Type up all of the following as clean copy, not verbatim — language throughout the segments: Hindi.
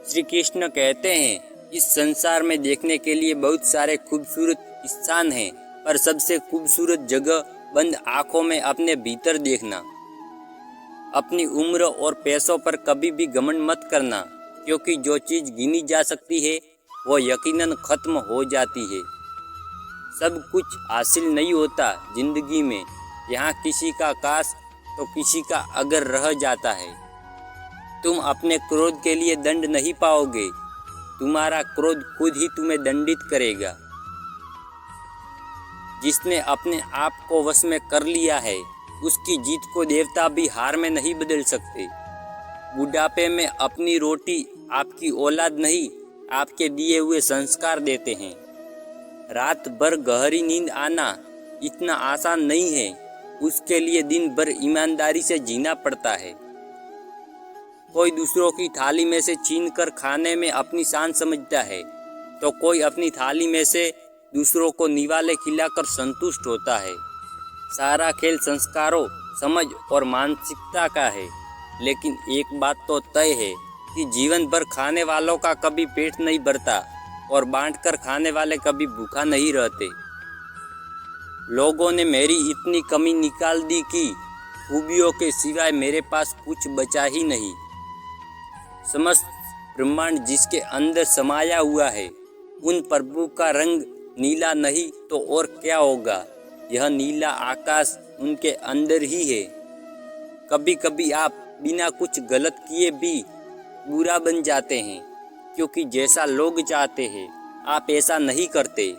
श्री कृष्ण कहते हैं, इस संसार में देखने के लिए बहुत सारे खूबसूरत स्थान हैं, पर सबसे खूबसूरत जगह बंद आंखों में अपने भीतर देखना। अपनी उम्र और पैसों पर कभी भी घमंड मत करना, क्योंकि जो चीज़ गिनी जा सकती है वो यकीनन खत्म हो जाती है। सब कुछ हासिल नहीं होता जिंदगी में, यहाँ किसी का काश तो किसी का अगर रह जाता है। तुम अपने क्रोध के लिए दंड नहीं पाओगे, तुम्हारा क्रोध खुद ही तुम्हें दंडित करेगा। जिसने अपने आप को वश में कर लिया है, उसकी जीत को देवता भी हार में नहीं बदल सकते। बुढ़ापे में अपनी रोटी आपकी औलाद नहीं, आपके दिए हुए संस्कार देते हैं। रात भर गहरी नींद आना इतना आसान नहीं है, उसके लिए दिन भर ईमानदारी से जीना पड़ता है। कोई दूसरों की थाली में से छीन कर खाने में अपनी शान समझता है, तो कोई अपनी थाली में से दूसरों को निवाले खिलाकर संतुष्ट होता है। सारा खेल संस्कारों, समझ और मानसिकता का है, लेकिन एक बात तो तय है कि जीवन भर खाने वालों का कभी पेट नहीं भरता और बांटकर खाने वाले कभी भूखा नहीं रहते। लोगों ने मेरी इतनी कमी निकाल दी कि खूबियों के सिवाय मेरे पास कुछ बचा ही नहीं। समस्त ब्रह्मांड जिसके अंदर समाया हुआ है, उन प्रभु का रंग नीला नहीं तो और क्या होगा। यह नीला आकाश उनके अंदर ही है। कभी कभी आप बिना कुछ गलत किए भी बुरा बन जाते हैं, क्योंकि जैसा लोग चाहते हैं आप ऐसा नहीं करते।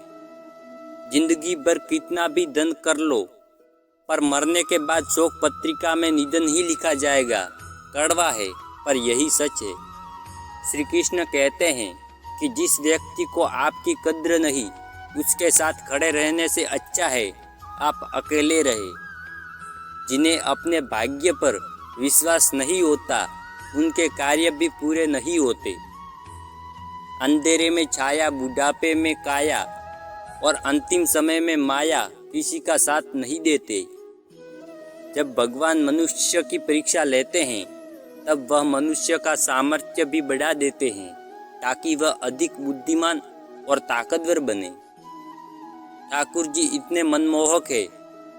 जिंदगी भर कितना भी धन कर लो, पर मरने के बाद शोक पत्रिका में निधन ही लिखा जाएगा। कड़वा है पर यही सच है। श्री कृष्ण कहते हैं कि जिस व्यक्ति को आपकी कद्र नहीं, उसके साथ खड़े रहने से अच्छा है आप अकेले रहे। जिन्हें अपने भाग्य पर विश्वास नहीं होता, उनके कार्य भी पूरे नहीं होते। अंधेरे में छाया, बुढ़ापे में काया और अंतिम समय में माया किसी का साथ नहीं देते। जब भगवान मनुष्य की परीक्षा लेते हैं, तब वह मनुष्य का सामर्थ्य भी बढ़ा देते हैं, ताकि वह अधिक बुद्धिमान और ताकतवर बने। ठाकुर जी इतने मनमोहक है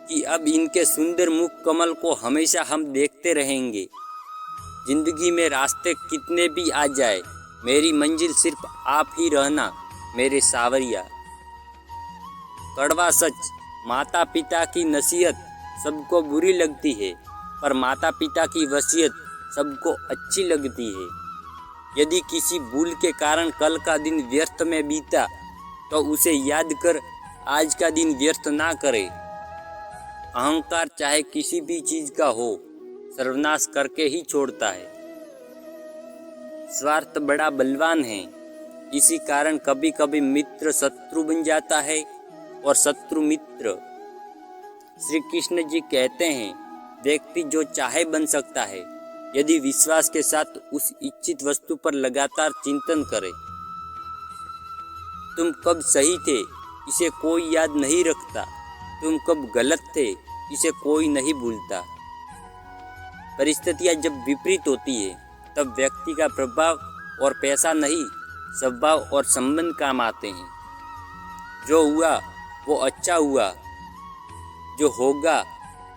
कि अब इनके सुंदर मुख कमल को हमेशा हम देखते रहेंगे। जिंदगी में रास्ते कितने भी आ जाए, मेरी मंजिल सिर्फ आप ही रहना मेरे सावरिया। कड़वा सच, माता पिता की नसीहत सबको बुरी लगती है, पर माता पिता की वसीयत सबको अच्छी लगती है। यदि किसी भूल के कारण कल का दिन व्यर्थ में बीता, तो उसे याद कर आज का दिन व्यर्थ ना करे। अहंकार चाहे किसी भी चीज का हो, सर्वनाश करके ही छोड़ता है। स्वार्थ बड़ा बलवान है, इसी कारण कभी कभी मित्र शत्रु बन जाता है और शत्रु मित्र। श्री कृष्ण जी कहते हैं, व्यक्ति जो चाहे बन सकता है, यदि विश्वास के साथ उस इच्छित वस्तु पर लगातार चिंतन करे। तुम कब सही थे इसे कोई याद नहीं रखता, तुम कब गलत थे इसे कोई नहीं भूलता। परिस्थितियां जब विपरीत होती है, तब व्यक्ति का प्रभाव और पैसा नहीं, स्वभाव और संबंध काम आते हैं। जो हुआ वो अच्छा हुआ, जो होगा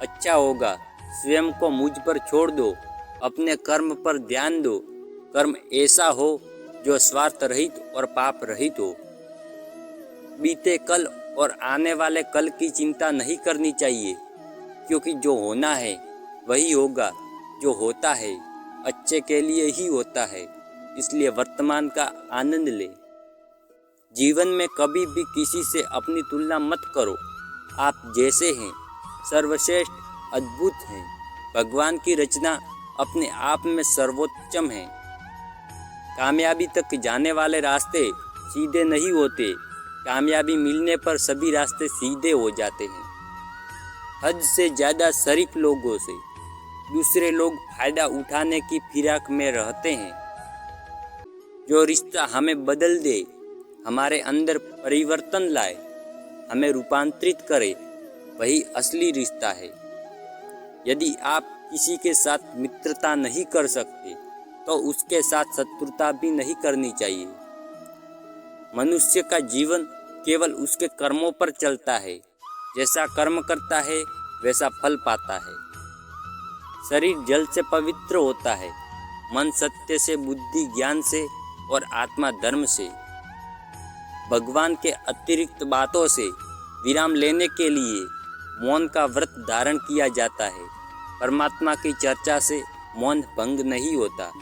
अच्छा होगा। स्वयं को मुझ पर छोड़ दो, अपने कर्म पर ध्यान दो। कर्म ऐसा हो जो स्वार्थ रहित और पाप रहित हो। बीते कल और आने वाले कल की चिंता नहीं करनी चाहिए, क्योंकि जो होना है वही होगा। जो होता है अच्छे के लिए ही होता है, इसलिए वर्तमान का आनंद ले। जीवन में कभी भी किसी से अपनी तुलना मत करो। आप जैसे हैं सर्वश्रेष्ठ, अद्भुत हैं। भगवान की रचना अपने आप में सर्वोत्तम है। कामयाबी तक जाने वाले रास्ते सीधे नहीं होते, कामयाबी मिलने पर सभी रास्ते सीधे हो जाते हैं। हद से ज़्यादा शरीफ लोगों से दूसरे लोग फायदा उठाने की फिराक में रहते हैं। जो रिश्ता हमें बदल दे, हमारे अंदर परिवर्तन लाए, हमें रूपांतरित करे, वही असली रिश्ता है। यदि आप किसी के साथ मित्रता नहीं कर सकते, तो उसके साथ शत्रुता भी नहीं करनी चाहिए। मनुष्य का जीवन केवल उसके कर्मों पर चलता है। जैसा कर्म करता है वैसा फल पाता है। शरीर जल से पवित्र होता है, मन सत्य से, बुद्धि ज्ञान से और आत्मा धर्म से। भगवान के अतिरिक्त बातों से विराम लेने के लिए मौन का व्रत धारण किया जाता है। परमात्मा की चर्चा से मौन भंग नहीं होता।